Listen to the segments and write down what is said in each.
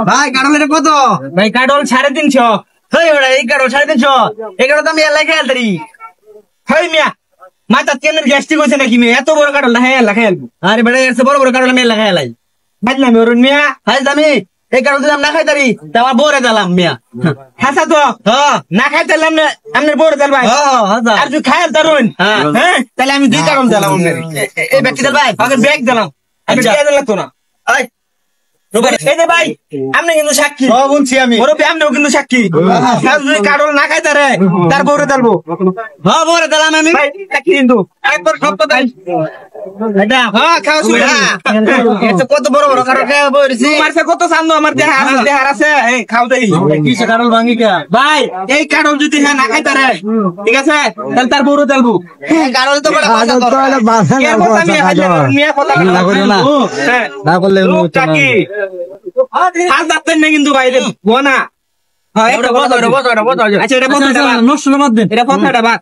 ভাই কাটল এটা কত? ভাই কাটল 350। হেই ওরা এই কাটল 350, এই কাটল তো আমি এলাই খেয়াল তারি। হেই মিয়া মাথা তেনের গ্যাস্ট্রিক হইছে নাকি মিয়া? এত বড় কাটল না হ্যাঁ এলাকা হেলবো। আরে বেটা এর বড় বড় কাটল আমি এলাই খেয়ালাই। বাদলামি অরুণ মিয়া। হাই দামি এই কাটল যদি আমি না খাই তারি তা আমার বউরে দিলাম মিয়া। হাসা তো হ্যাঁ না খাইতে আমনের বড় দেল ভাই। হ্যাঁ আর তুই খায় তারুন হ্যাঁ তাহলে আমি 2 কাটল দিলাম আমনের। এই ব্যক্তি দা ভাই আগে ব্যাগ দিলাম। আমি আচ্ছা। দিয়ে দিলাম তো না। এই এই যে ভাই আপনি কিন্তু সাক্ষী। সব বলছি আমি। মুরব্বি আপনিও কিন্তু সাক্ষী। যদি কাটল না খাইতে রে তার বড় দেলবো। হ্যাঁ বউরে দিলাম আমি। ভাই সাক্ষী কিন্তু একবার সত্য দেন। এটা হ্যাঁ খাওয়া শুরু এটা কত বড় বড় কাটল খাওয়া বইছি। তোমার সে কত চান্দো আমার দেহার আছে এই খাও দেই। কিসে কাটল ভাঙি কা ভাই এই কাটল যদি হ্যাঁ না খাইতে রে ঠিক আছে তাহলে তার বড় দেলবো। কাটল তো বড় কথা তো এর কথা মিয়া কথা না করিও না। হ্যাঁ না করলে লোকটা কি হাত যাচ্ছেন না কিন্তু ভাই গোনা। হ্যাঁ এটা বড় আচ্ছা এটা বড় নষ্ট না বাদ দেন। এটা কথাটা বাদ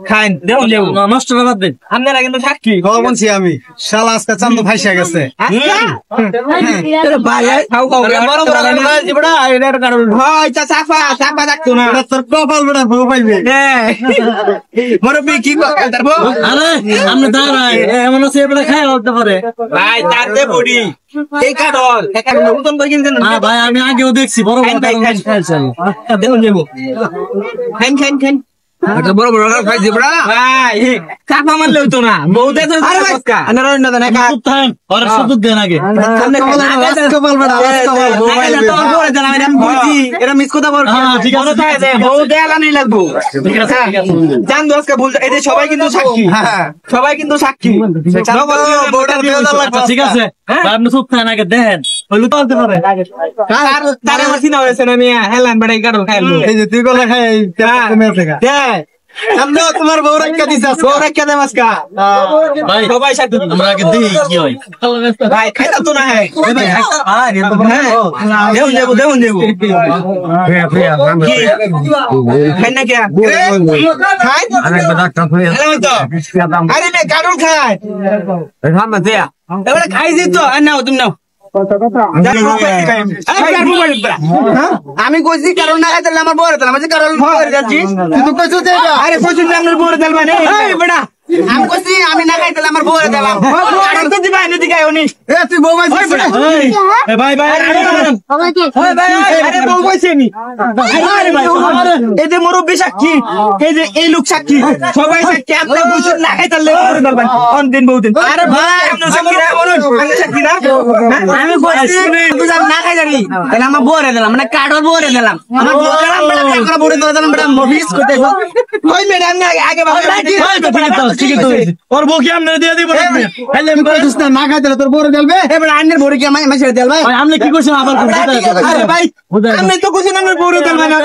খাইন দেও লেও নষ্ট না বাদ দেন। আপনারা কিন্তু সাক্ষী। খাওয়া বলছি আমি শালা আজকে চান্দু ফাইসা গেছে। ভাই খাও খাও বড় বড় কাটল খাইছি বড়া এটা কাটল হয় চাপা চাপা রাখতো না তোর কপাল বড়া বউ পাইবে। মুরব্বি কি করবো? আরে আপনি দাঁড়াই এমন আছে বড়া খাই হতে পারে। ভাই তার দে বডি এই কাটল নতুন বই কিনছেন না ভাই আমি আগেও দেখছি বড় বড় কাটল খাইছি আমি। দেখুন যাবো খাইন খাইন খাইন এটা বড় বড় কাটল খাইছি বড়া। ভাই চাপা মারলে হইতো না বউতে তো আরে রইন না না চুপ থাকেন আর শুধু দেন আগে কপাল বড়া কপাল বউ পাইবে। এটা মিস কথা বল ঠিক আছে বউ দেয়ালা নেই লাগবো জান দোস্ত ভুল এই যে সবাই কিন্তু সাক্ষী সবাই কিন্তু সাক্ষী বউটা দেওয়া লাগবে। ঠিক আছে ভাই আপনি চুপ থাকেন আগে দেখেন হইলো তো হতে পারে। তার আমার চিনা হয়েছে না মিয়া হেলান বেড়াই কাটল খাইলো এই যে তুই গলা খাই কমে থেকে সামনে তোমার বউ রাখা দিছে বউ রাখা দে মাসকা ভাই সবাই সাথে আমরা আগে দেখি কি হয়। ভাই খাইতা তো না হয় দেউন যাবো খাই না কে খাই আরে মে কাটল খাই এবারে খাই দিত আর নাও তুমি নাও আমি কইছি কারণ না খাইতে আমার বড় তেল আমার কারণ যাচ্ছি তুই কইছো যে আরে কইছো যে আমার বড় তেল মানে এই বেটা আমি কইছি আমি না খাইতে আমার বড় দিলাম কারণ তো দিবা এনে দিগাই উনি এ তুই বউ মাইছিস এ ভাই ভাই ওই ভাই আরে বউ কইছি আমি আরে ভাই এই যে মুরব্বি সাক্ষী এই যে এই লোক সাক্ষী সবাই সাক্ষী আপনি কইছো না খাইতে বড় তেল ভাই অন দিন বউ দিন আরে ভাই আপনি সাক্ষী না বলুন আমি সাক্ষী না আমি কইছি তুই না খাই জানি তাহলে আমার বড় দিলাম মানে কাটর বড় দিলাম আমার বড় দিলাম বড় কাকরা বড় দিলাম বড় মফিস করতে ওই ম্যাডাম না আগে ভাই ঠিক আছে ওর বউ কি আমনে দিয়ে দিব নাকি? তাহলে আমি কইছিস না না খাইতে তোর বড় দেলবে। এবার আন্নের বড় কি আমায় মেসেজ দেল ভাই ভাই আপনি কি কইছেন আবার আরে ভাই আমি তো কইছি না আমার বড় দেল মানে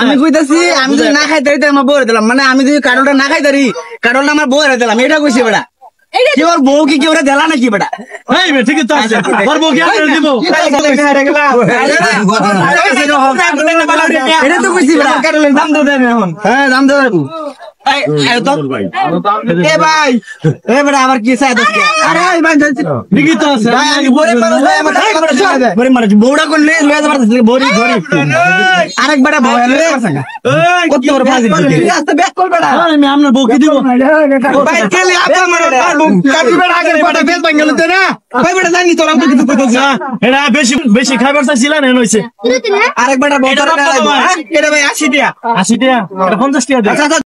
আমি কইতাছি আমি যদি না খাইতে তাই আমার বড় দিলাম মানে আমি যদি কাটলটা না খাইতারি কাটলটা আমার বড় দিলাম এটা কইছি বেটা কি ওর বউ কি কেউ দেলা নাকি বেটা এই বে ঠিক আছে ওর বউ কি আমনে দিব এটা তো কইছি বেটা কাটলের দাম তো দেন এখন হ্যাঁ দাম দাও এ ভাই এ বেটা আমার কি চাই দোস্ত আরে ভাই ঠিকই তো আছে ভাই আমি বড় মানুষ ভাই আমার বড় মানুষ বউড়া করলে লয়ে যাবার বড়ি ধরি আরেক বেটা ভয় রে কত বড় ফাজি আস্তে ব্যাক কর বেটা আমি আপনার বউ কি দিব ভাই কেলে আপা মারো কাটি বেটা আগে বেটা বেল ভাঙল তো না ভাই বেটা জানি তোর আমি কিছু কইতাছ না এটা বেশি বেশি খাইবার চাইছিলেন এন হইছে আরেক বেটা বউটা এটা ভাই 80 টাকা 80 টাকা এটা 50 টাকা